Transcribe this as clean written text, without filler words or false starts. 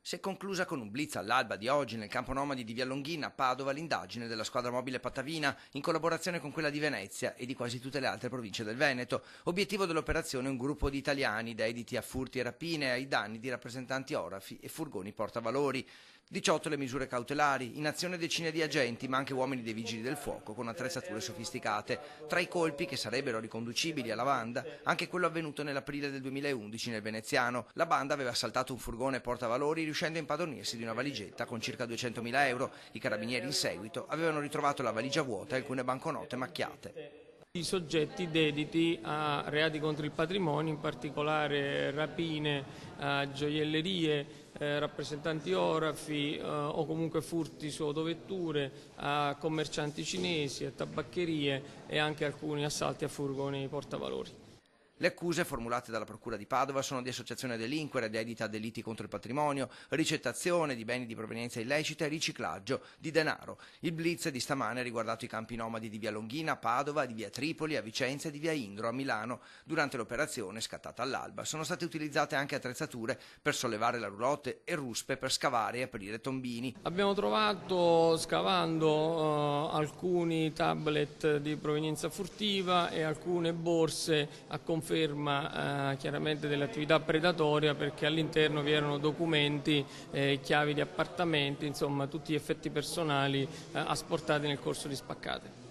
Si è conclusa con un blitz all'alba di oggi nel campo nomadi di Via Longhina a Padova l'indagine della squadra mobile Patavina in collaborazione con quella di Venezia e di quasi tutte le altre province del Veneto. Obiettivo dell'operazione un gruppo di italiani dediti a furti e rapine ai danni di rappresentanti orafi e furgoni portavalori. 18 le misure cautelari, in azione decine di agenti ma anche uomini dei vigili del fuoco con attrezzature sofisticate. Tra i colpi che sarebbero riconducibili alla banda anche quello avvenuto nell'aprile del 2011 nel Veneziano. La banda aveva assaltato un furgone portavalori riuscendo a impadronirsi di una valigetta con circa 200.000 euro. I carabinieri in seguito avevano ritrovato la valigia vuota e alcune banconote macchiate. I soggetti dediti a reati contro il patrimonio, in particolare rapine, gioiellerie, rappresentanti orafi o comunque furti su autovetture, a commercianti cinesi, a tabaccherie e anche alcuni assalti a furgoni portavalori. Le accuse formulate dalla Procura di Padova sono di associazione a delinquere, dedita a delitti contro il patrimonio, ricettazione di beni di provenienza illecita e riciclaggio di denaro. Il blitz di stamane ha riguardato i campi nomadi di Via Longhina a Padova, di Via Tripoli a Vicenza e di Via Indro a Milano. Durante l'operazione, scattata all'alba, sono state utilizzate anche attrezzature per sollevare la roulotte e ruspe per scavare e aprire tombini. Abbiamo trovato, scavando, alcuni tablet di provenienza furtiva e alcune borse a conferma chiaramente dell'attività predatoria, perché all'interno vi erano documenti, chiavi di appartamenti, insomma tutti gli effetti personali asportati nel corso di spaccate.